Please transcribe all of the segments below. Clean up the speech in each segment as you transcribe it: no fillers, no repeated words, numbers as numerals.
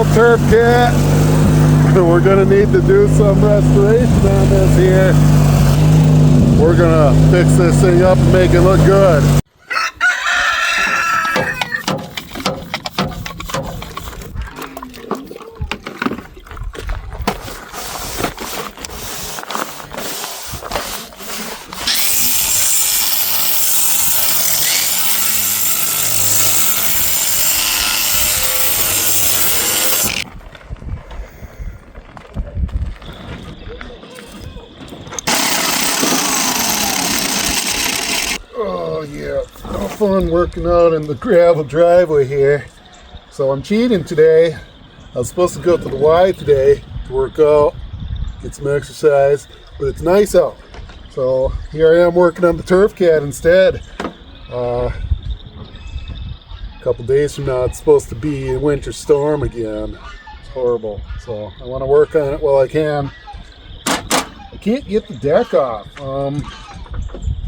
old Turfcat. We're gonna need to do some restoration on this here. We're gonna fix this thing up and make it look good. Oh yeah, no fun working out in the gravel driveway here. So I'm cheating today. I was supposed to go to the Y today to work out, get some exercise, but it's nice out. So here I am working on the Turfcat instead. A couple days from now it's supposed to be a winter storm again. It's horrible. So I want to work on it while I can. I can't get the deck off.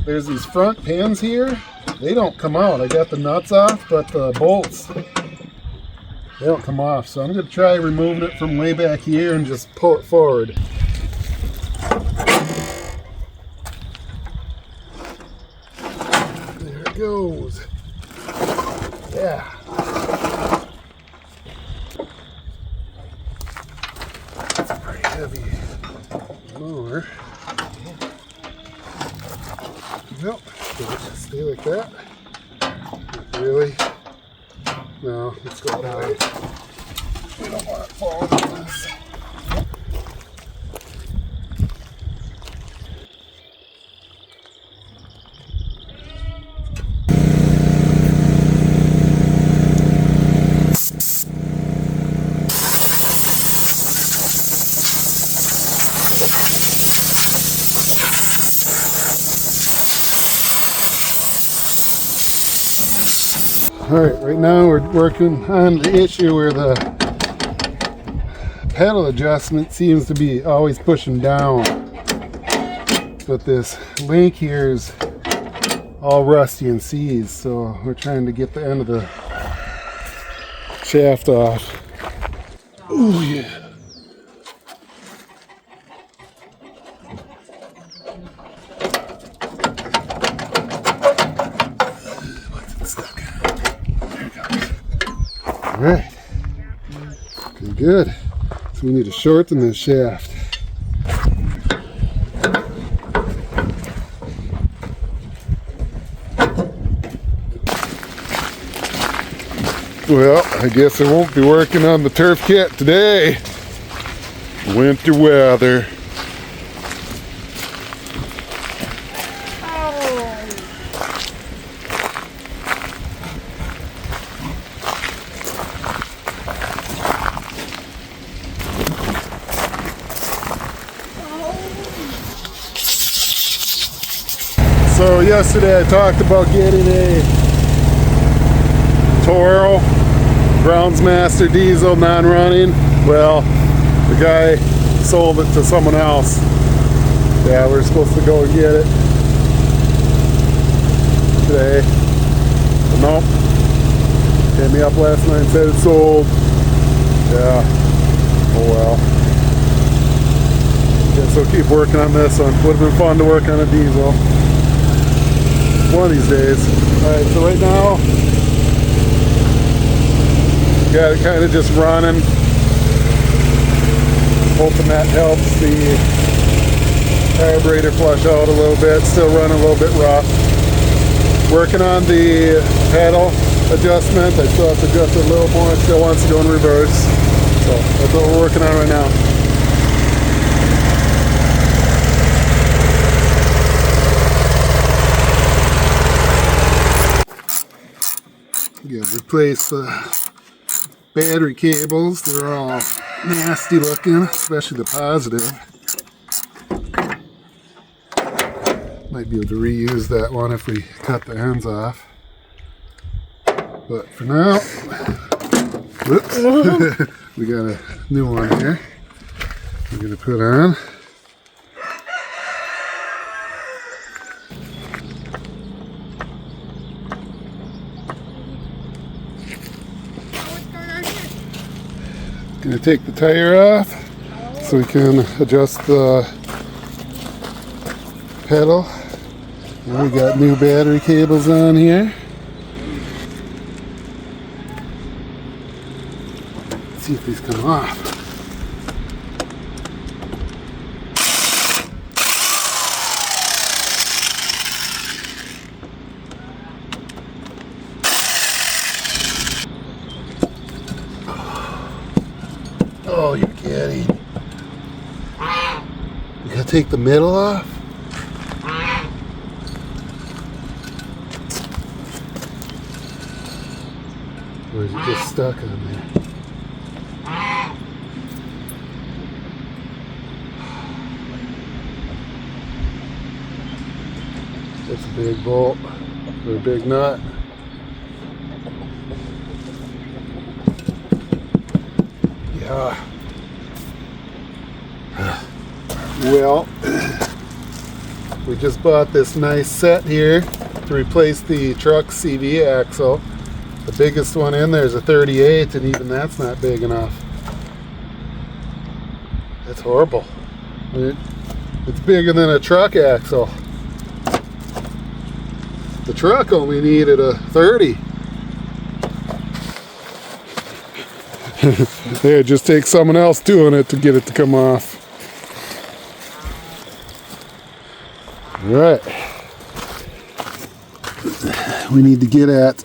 There's these front pins here. They don't come out. I got the nuts off, but the bolts, they don't come off. So I'm going to try removing it from way back here and just pull it forward. There it goes. Yeah. That's a pretty heavy mower. Nope, stay like that. Not really. No, let's go that way. We don't want it falling on us. Alright, right now we're working on the issue where the pedal adjustment seems to be always pushing down. But this link here is all rusty and seized, so we're trying to get the end of the shaft off. Oh yeah. Alright, pretty good. So we need to shorten this shaft. Well, I guess I won't be working on the Turfcat today. Winter weather. So yesterday I talked about getting a Toro Groundsmaster diesel non-running. Well, the guy sold it to someone else. Yeah, we're supposed to go and get it today. But nope. Hit me up last night and said it's sold. Yeah. Oh well. Guess we'll keep working on this one. Would have been fun to work on a diesel one of these days. Alright, so right now got it kind of just running. Hoping that helps the carburetor flush out a little bit. Still running a little bit rough. Working on the pedal adjustment. I still have to adjust it a little more. It still wants to go in reverse. So that's what we're working on right now. You gotta replace the battery cables. They're all nasty looking, especially the positive. Might be able to reuse that one if we cut the ends off. But for now, whoops, we got a new one here we're gonna put on. Gonna take the tire off so we can adjust the pedal. And we got new battery cables on here. Let's see if these come off. Oh, you're kidding. You gotta take the middle off? Or is it just stuck on there? That's a big bolt, or a big nut. Yeah. Well, we just bought this nice set here to replace the truck CV axle. The biggest one in there is a 38, and even that's not big enough. That's horrible. It's bigger than a truck axle. The truck only needed a 30. Yeah, it just takes someone else doing it to get it to come off. All right. We need to get at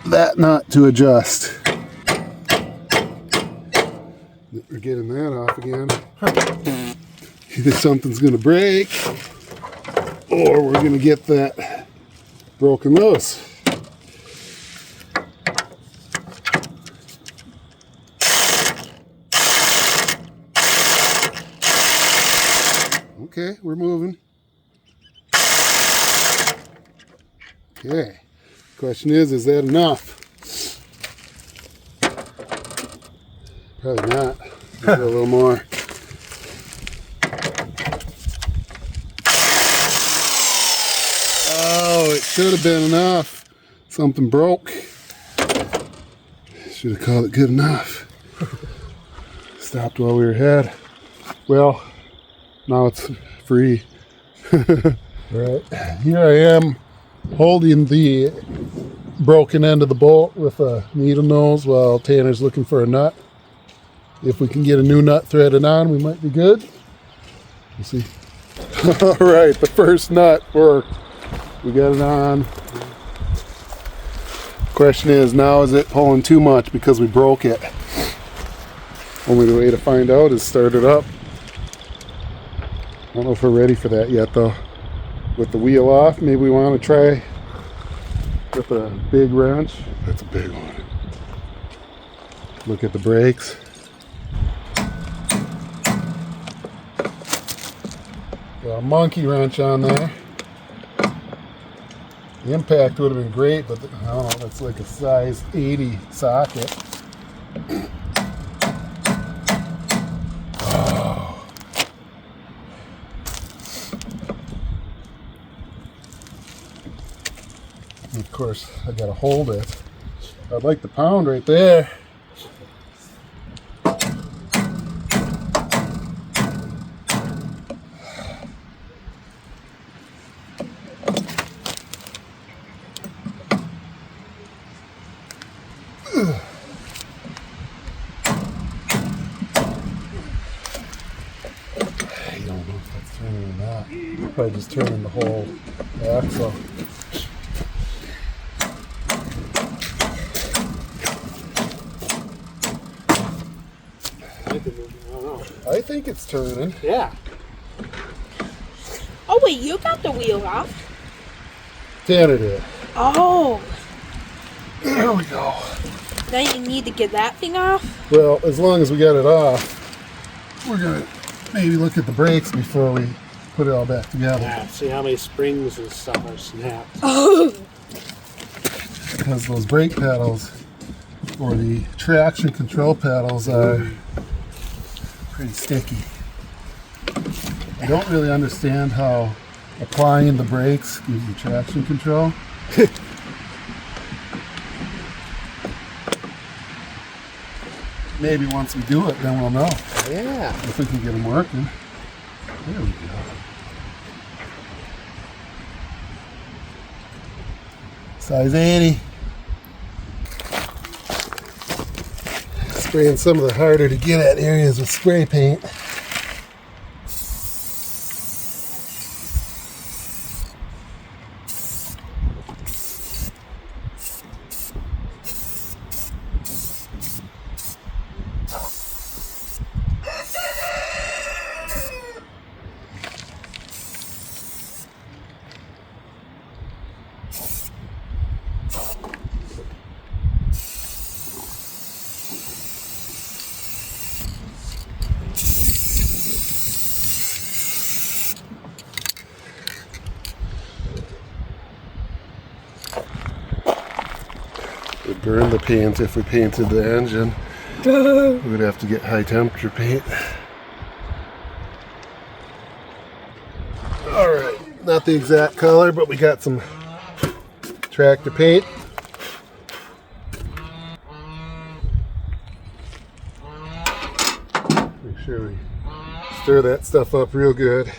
that nut to adjust. We're getting that off again. Either something's going to break or we're going to get that broken loose. Okay, we're moving. Okay. Question is that enough? Probably not. Maybe a little more. Oh, it should have been enough. Something broke. Should have called it good enough. Stopped while we were ahead. Well, now it's free. Right. Here I am holding the broken end of the bolt with a needle nose while Tanner's looking for a nut. If we can get a new nut threaded on, we might be good. We'll see. All right, the first nut worked. We got it on. Question is, now is it pulling too much because we broke it? Only the way to find out is start it up. I don't know if we're ready for that yet though. With the wheel off, maybe we want to try with a big wrench. That's a big one. Look at the brakes. Got a monkey wrench on there. The impact would have been great, but I don't know, that's like a size 80 socket. Oh. And of course, I gotta hold it. I'd like the pound right there. Probably just turning the whole axle. I think it's turning. Yeah. Oh wait, you got the wheel off. Tanner did. Oh. There we go. Now you need to get that thing off? Well, as long as we got it off, we're gonna maybe look at the brakes before we put it all back together. Yeah, See how many springs and stuff are snapped. Oh. Because those brake pedals or the traction control pedals are pretty sticky. I don't really understand how applying the brakes gives you traction control. maybe once we do it, then we'll know Yeah. if we can get them working. There we go. Size 80. Spraying some of the harder to get at areas with spray paint. It'd burn the paint if we painted the engine. We would have to get high temperature paint. Alright, not the exact color, but we got some tractor paint. Make sure we stir that stuff up real good.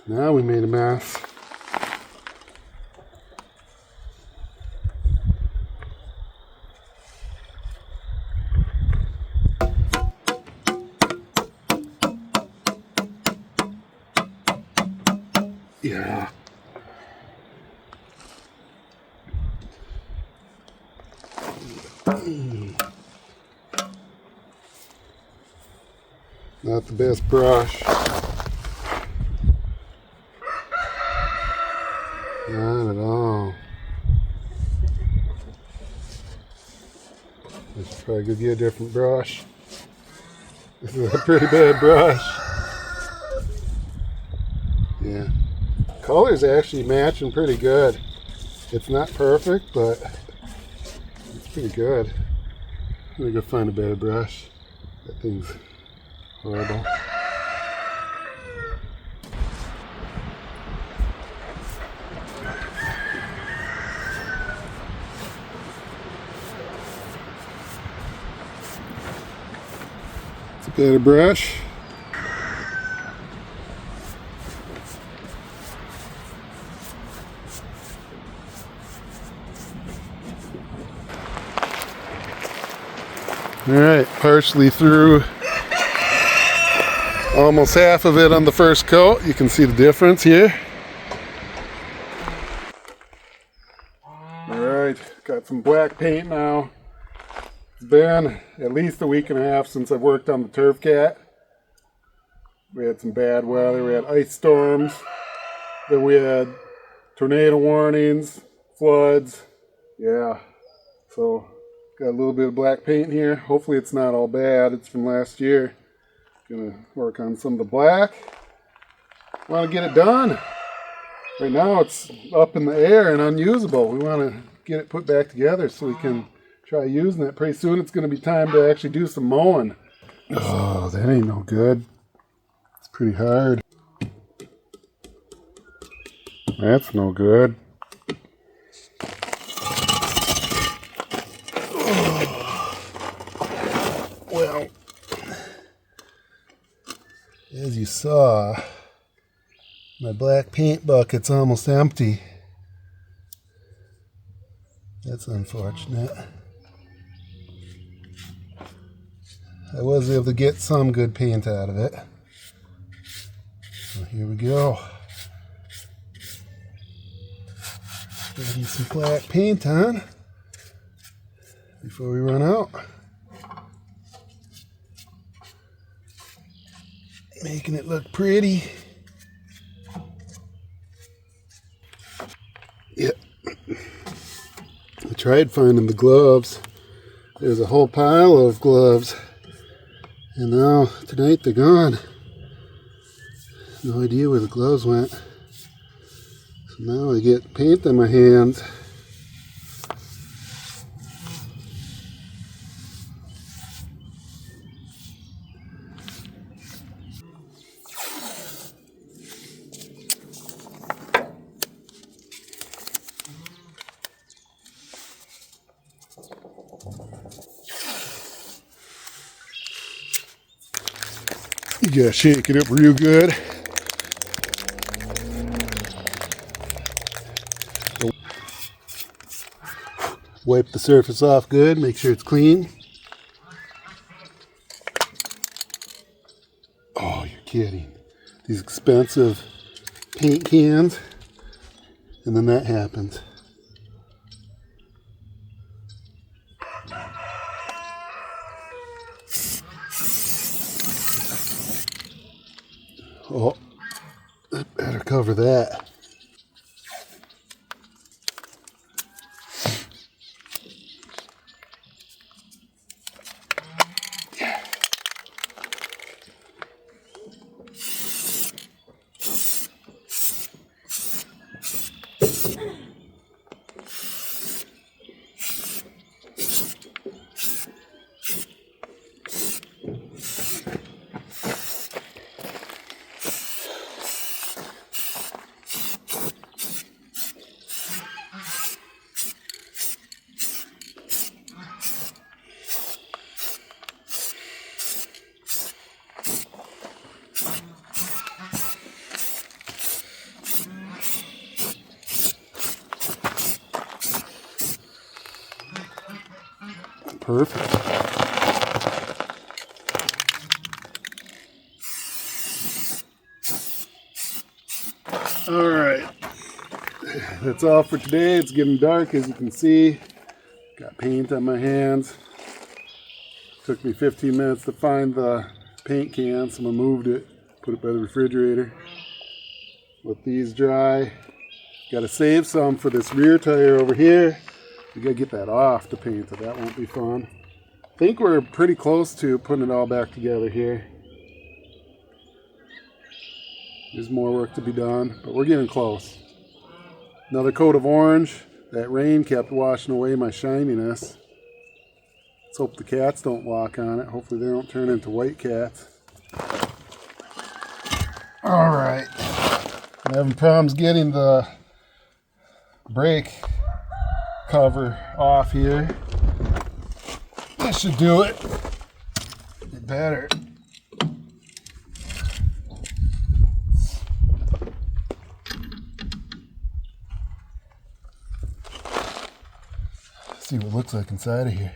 Now we made a mess. Yeah. Not the best brush. Not at all. I should probably go get a different brush. This is a pretty bad brush. Yeah. Color's actually matching pretty good. It's not perfect, but it's pretty good. I'm gonna go find a better brush. That thing's horrible. It's a better brush. All right, partially through, almost half of it on the first coat. You can see the difference here. All right, got some black paint now. It's been at least a week and a half since I've worked on the Turfcat. We had some bad weather. We had ice storms. Then we had tornado warnings, floods. Yeah, so got a little bit of black paint here. Hopefully it's not all bad. It's from last year. Gonna work on some of the black. Want to get it done. Right now it's up in the air and unusable. We want to get it put back together so we can try using it. Pretty soon it's going to be time to actually do some mowing. Oh, that ain't no good. It's pretty hard. That's no good. Well, as you saw, my black paint bucket's almost empty. That's unfortunate. I was able to get some good paint out of it. So here we go. Getting some black paint on before we run out. making it look pretty. Yep. I tried finding the gloves. There's a whole pile of gloves. And now, tonight they're gone. No idea where the gloves went. So now I get paint on my hands. You gotta shake it up real good. Wipe the surface off good, make sure it's clean. Oh, you're kidding. These expensive paint cans, and then that happens. Oh, I better cover that. Perfect. All right, that's all for today. It's getting dark, as you can see. Got paint on my hands. Took me 15 minutes to find the paint can, so I moved it, put it by the refrigerator. Let these dry. Got to save some for this rear tire over here. We got to get that off to paint it. That won't be fun. I think we're pretty close to putting it all back together here. There's more work to be done, but we're getting close. Another coat of orange. That rain kept washing away my shininess. Let's hope the cats don't walk on it. Hopefully they don't turn into white cats. All right. I'm having problems getting the brake cover off here. This should do it. It better. Let's see what it looks like inside of here.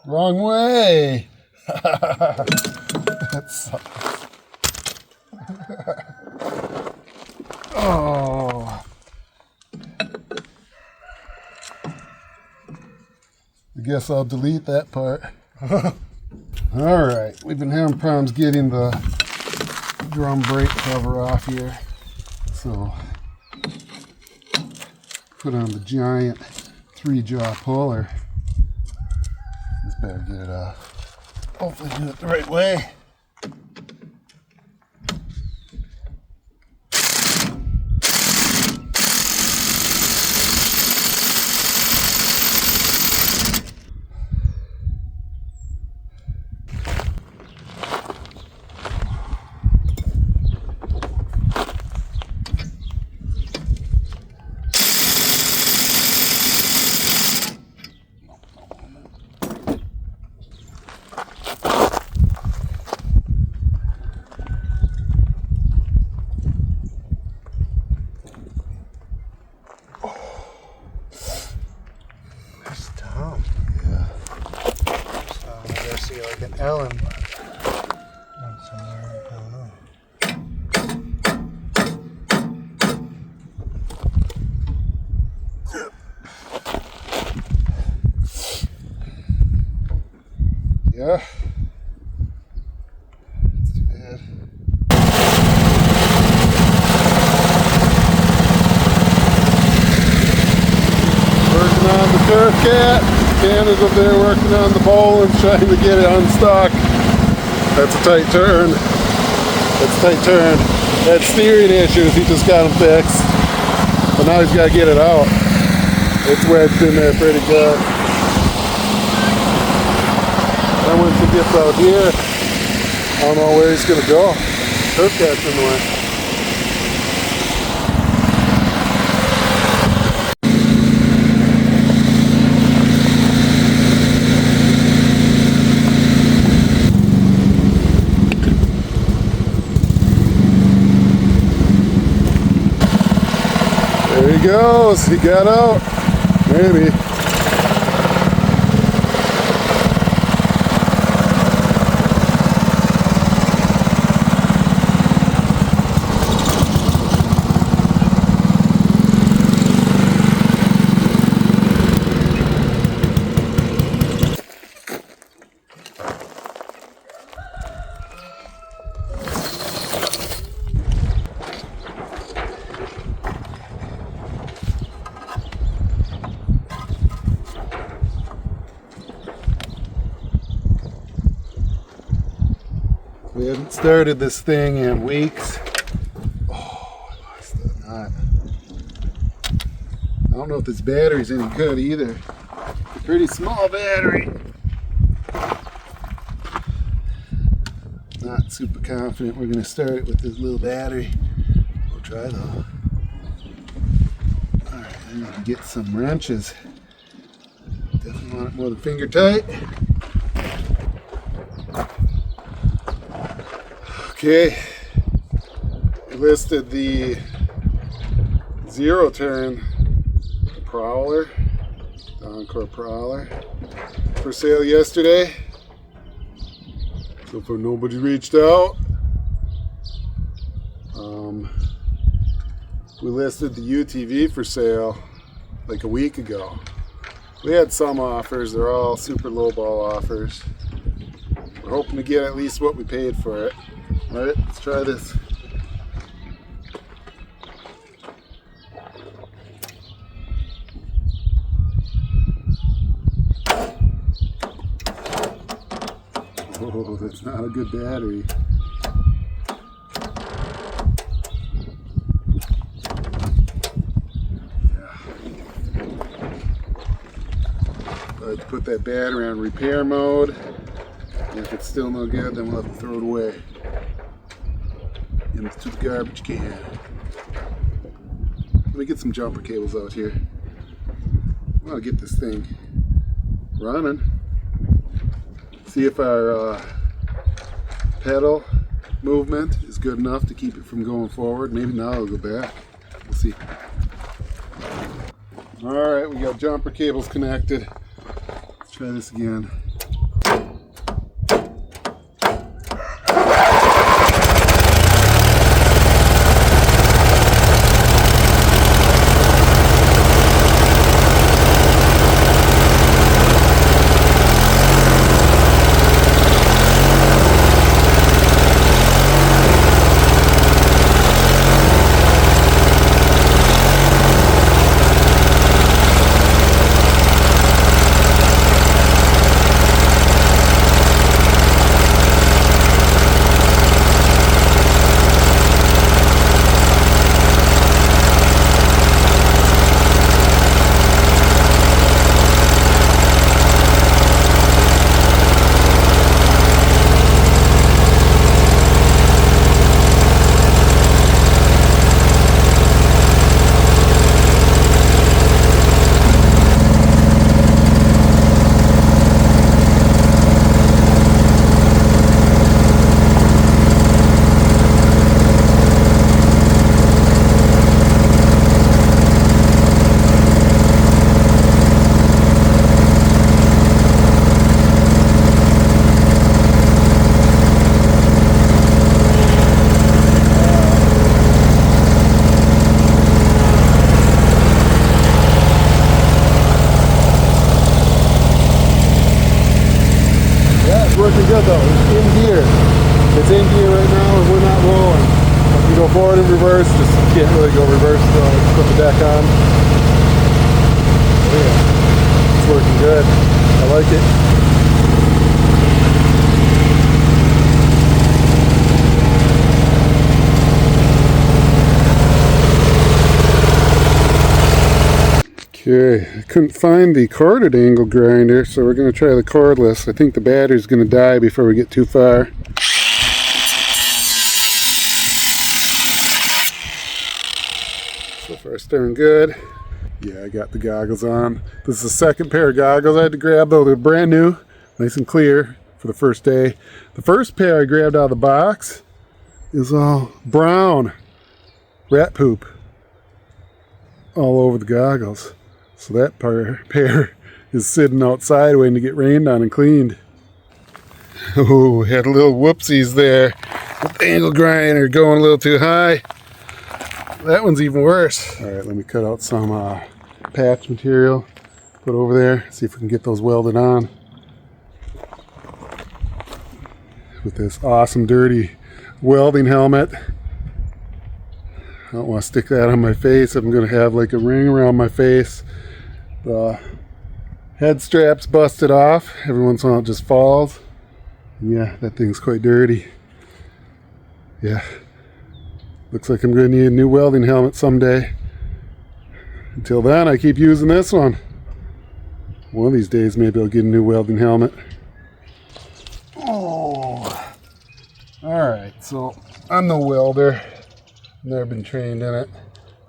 Wrong way. That sucks. Oh. I guess I'll delete that part. Alright, we've been having problems getting the drum brake cover off here. So, put on the giant 3-jaw puller. Just better get it off. Hopefully do it the right way. Like an Ellen. Somewhere, I don't know. Yeah. That's too bad. Working on the Turfcat. Canda's up there working on the bowl and trying to get it unstuck. That's a tight turn. That's a tight turn. Had steering issues, he just got them fixed. But now he's got to get it out. It's wedged in there pretty good. Then once he gets out here, I don't know where he's going to go. Turfcat's in the way. There he goes. He got out. Maybe. We haven't started this thing in weeks. Oh, I lost that knot. I don't know if this battery's any good either. It's a pretty small battery. Not super confident we're going to start it with this little battery. We'll try though. Alright, I need to get some wrenches. Definitely want it more than finger tight. Okay, we listed the zero turn prowler, the Encore prowler, for sale yesterday. So far nobody reached out. We listed the UTV for sale like a week ago. We had some offers, they're all super low ball offers. We're hoping to get at least what we paid for it. Alright, let's try this. Oh, that's not a good battery. Yeah. Let's put that battery on repair mode. And if it's still no good, then we'll have to throw it away. Into the garbage can. Let me get some jumper cables out here. I want to get this thing running. See if our pedal movement is good enough to keep it from going forward. Maybe now it'll go back. We'll see. Alright, we got jumper cables connected. Let's try this again. pretty good though. It's in gear. It's in gear right now and we're not rolling. If you go forward and reverse, just can't really go reverse though. Just put the deck on. Oh, yeah. It's working good. I like it. Okay, I couldn't find the corded angle grinder, so we're going to try the cordless. I think the battery's going to die before we get too far. So far, starting good. Yeah, I got the goggles on. This is the second pair of goggles I had to grab, though. They're brand new, nice and clear for the first day. The first pair I grabbed out of the box is all brown. Rat poop all over the goggles. So that pair is sitting outside waiting to get rained on and cleaned. Oh, had a little whoopsies there with the angle grinder going a little too high. That one's even worse. All right, let me cut out some patch material, put over there, see if we can get those welded on. With this awesome dirty welding helmet. I don't want to stick that on my face. I'm going to have like a ring around my face. The head strap's busted off. Every once in a while it just falls. Yeah, that thing's quite dirty. Yeah. Looks like I'm going to need a new welding helmet someday. Until then, I keep using this one. One of these days, maybe I'll get a new welding helmet. Oh. Alright, so I'm no welder. Never been trained in it.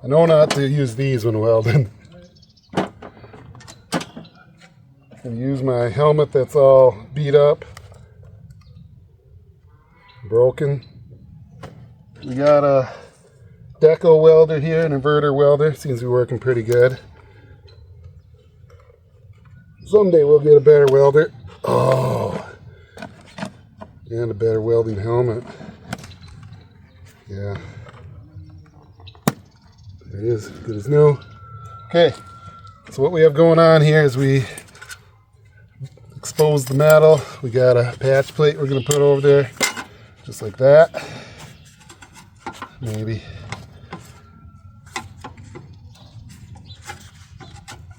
I know not to use these when welding. I'm gonna use my helmet that's all beat up, broken. We got a decal welder here, an inverter welder. Seems to be working pretty good. Someday we'll get a better welder. Oh, and a better welding helmet. Yeah. There it is, good as new. Okay, so what we have going on here is we expose the metal. We got a patch plate we're going to put over there, just like that. Maybe.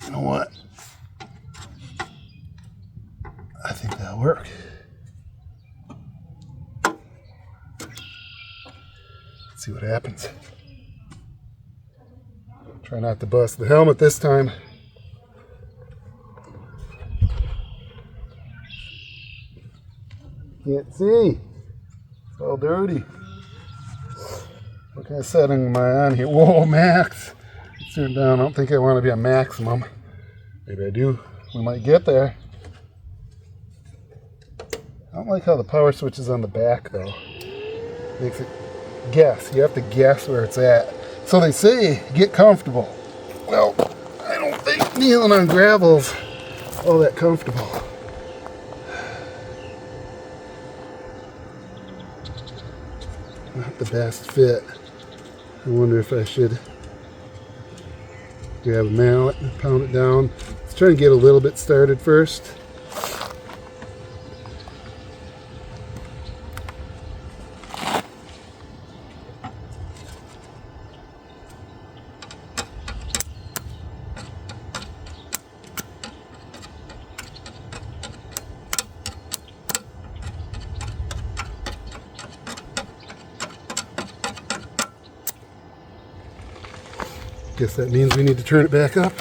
You know what? I think that'll work. Let's see what happens. Try not to bust the helmet this time. Can't see. It's all dirty. What kind of setting am I on here? Whoa, max. Let's turn it down. I don't think I want to be a maximum. Maybe I do. We might get there. I don't like how the power switch is on the back though. Makes it guess. You have to guess where it's at. So they say, get comfortable. Well, I don't think kneeling on gravel's all that comfortable. Not the best fit. I wonder if I should grab a mallet and pound it down. Let's try and get a little bit started first. Guess that means we need to turn it back up.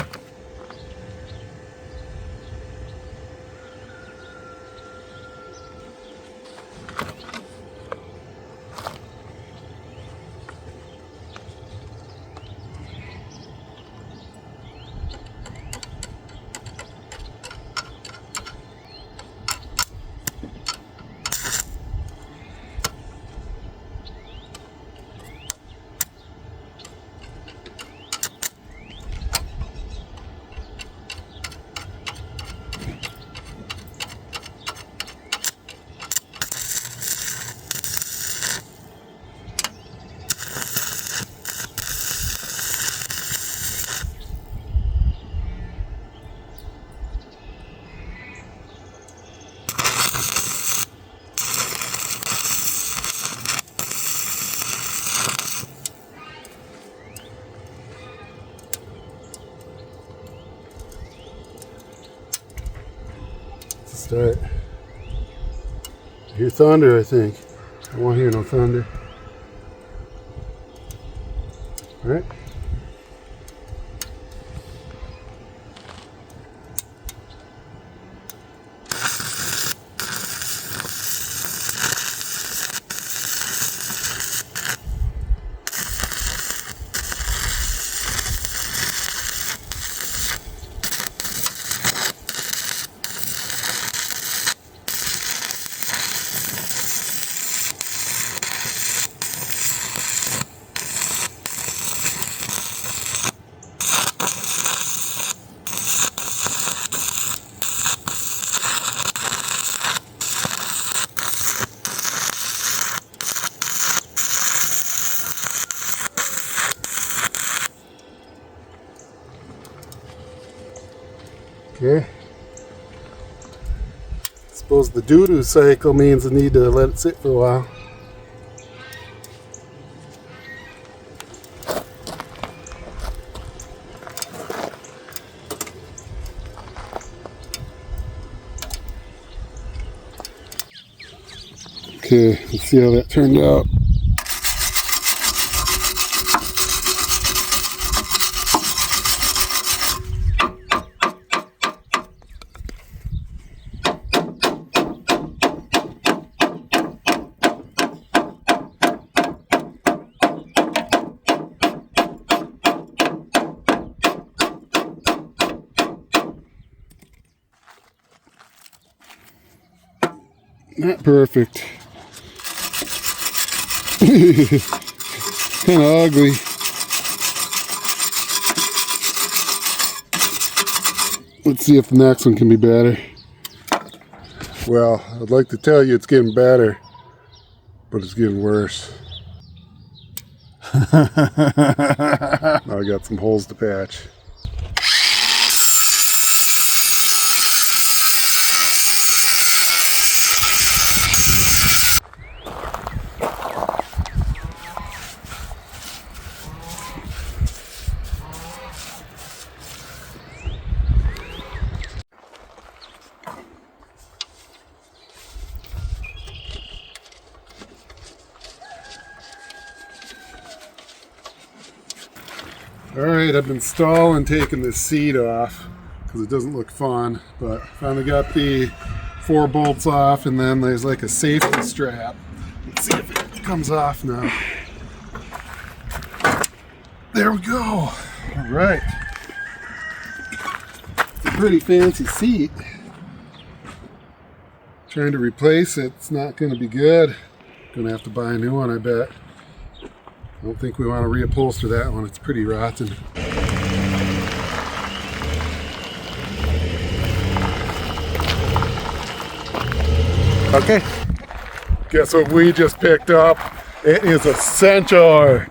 to start. I hear thunder, I think. I won't hear no thunder. All right. Okay. Suppose the doo-doo cycle means I need to let it sit for a while. Okay, let's see how that turned out. Not perfect. Kind of ugly. Let's see if the next one can be better. Well, I'd like to tell you it's getting better, but it's getting worse. Now I got some holes to patch. Alright, I've been stalling taking this seat off because it doesn't look fun, but I finally got the 4 bolts off, and then there's like a safety strap. Let's see if it comes off now. There we go. Alright. It's a pretty fancy seat. Trying to replace it, it's not going to be good. Gonna have to buy a new one, I bet. I don't think we want to reupholster that one. It's pretty rotten. Okay. Guess what we just picked up? It is a Centaur.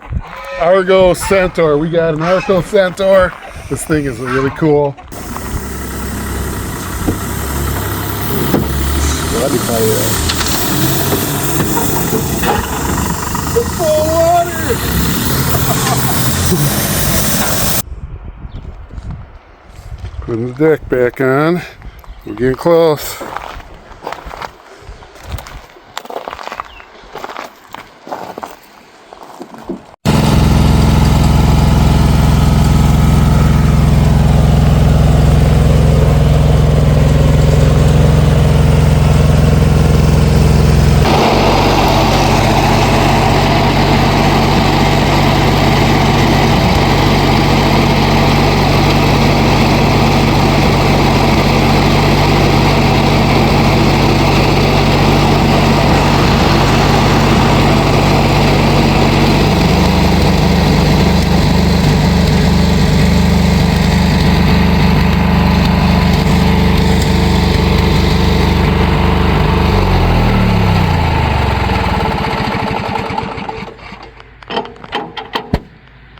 Argo Centaur. We got an Argo Centaur. This thing is really cool. It's full of water! Putting the deck back on. We're getting close.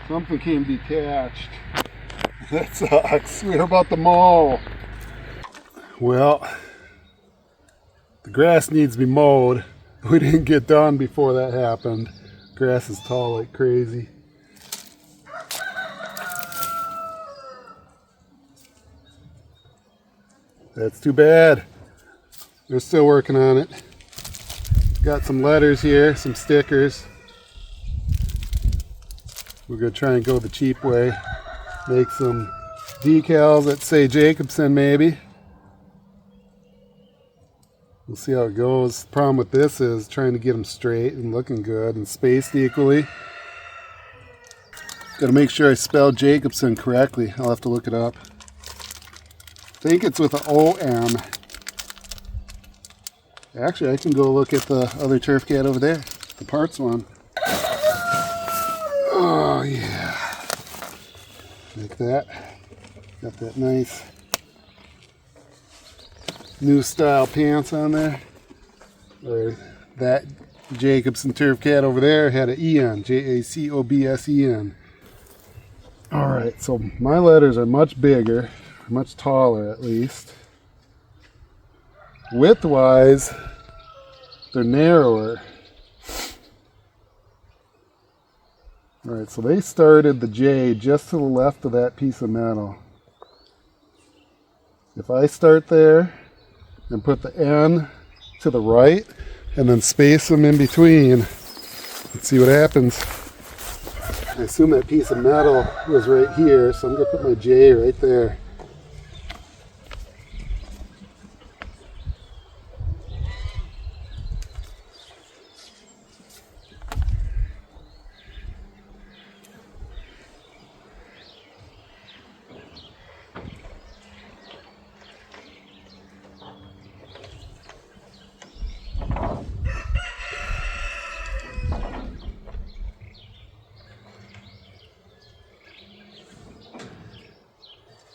Something came detached. That sucks. What about the mow? Well, the grass needs to be mowed. We didn't get done before that happened. Grass is tall like crazy. That's too bad. They're still working on it. Got some letters here, some stickers. We're going to try and go the cheap way. Make some decals that say Jacobsen maybe. We'll see how it goes. The problem with this is trying to get them straight and looking good and spaced equally. Got to make sure I spelled Jacobsen correctly. I'll have to look it up. I think it's with an O-M. Actually, I can go look at the other Turfcat over there. The parts one. Oh, yeah. Like that. Got that nice new style pants on there. Or that Jacobsen Turfcat over there had an E-N. Jacobsen. Alright, so my letters are much bigger. Much taller at least. Width-wise, they're narrower. Alright, so they started the J just to the left of that piece of metal. If I start there and put the N to the right and then space them in between, let's see what happens. I assume that piece of metal was right here, so I'm going to put my J right there.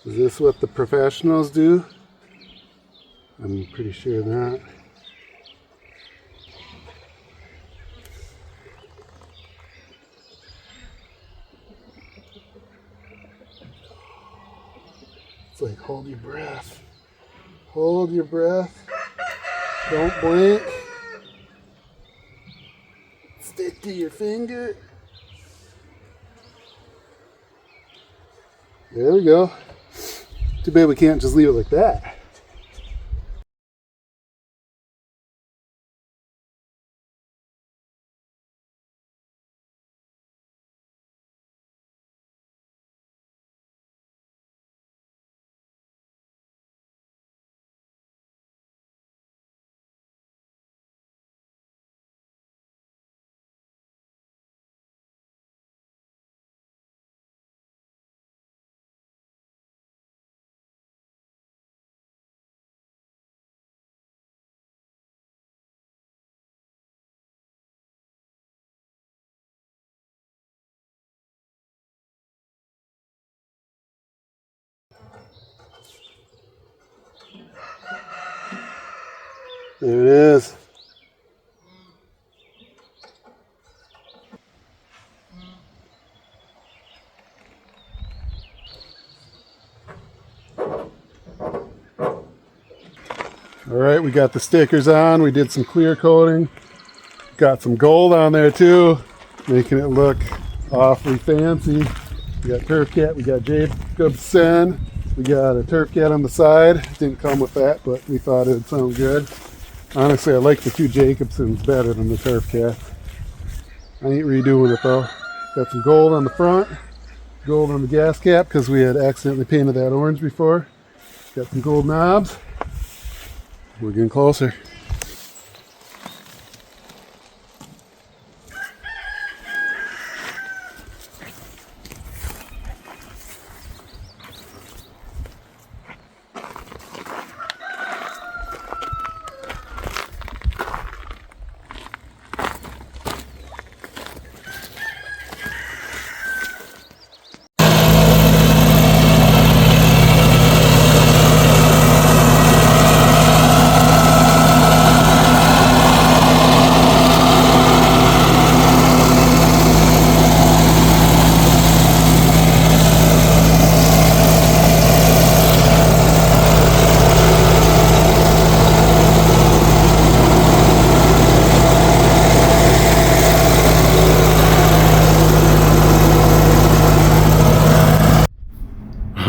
Is this what the professionals do? I'm pretty sure not. It's like hold your breath. Hold your breath. Don't blink. Stick to your finger. There we go. Too bad we can't just leave it like that. There it is. All right, we got the stickers on. We did some clear coating. Got some gold on there too, making it look awfully fancy. We got Turfcat, we got Jacobsen, we got a Turfcat on the side. Didn't come with that, but we thought it would sound good. Honestly, I like the two Jacobsens better than the Turfcat. I ain't redoing it though. Got some gold on the front, gold on the gas cap because we had accidentally painted that orange before. Got some gold knobs. We're getting closer.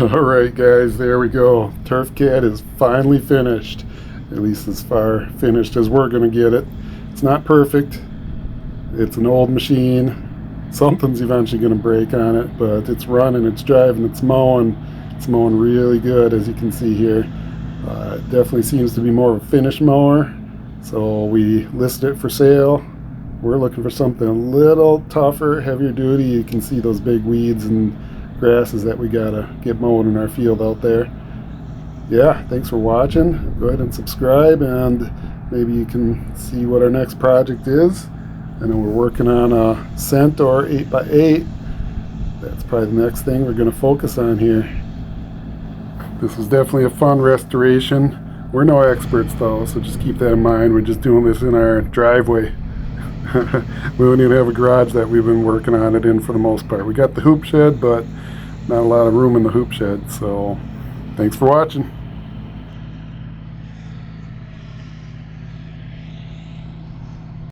Alright guys, there we go. Turfcat is finally finished. at least as far finished as we're going to get it. It's not perfect. It's an old machine. Something's eventually going to break on it, but it's running, it's driving, it's mowing. It's mowing really good, as you can see here. It definitely seems to be more of a finish mower, so we listed it for sale. We're looking for something a little tougher, heavier duty. You can see those big weeds and grasses that we gotta get mowed in our field out there. Yeah, thanks for watching. Go ahead and subscribe, and maybe you can see what our next project is. I know we're working on a Centaur 8x8. That's probably the next thing we're going to focus on here. This was definitely a fun restoration. We're no experts though, so just keep that in mind. We're just doing this in our driveway. We don't even have a garage that we've been working on it in for the most part. We got the hoop shed, but not a lot of room in the hoop shed. So thanks for watching.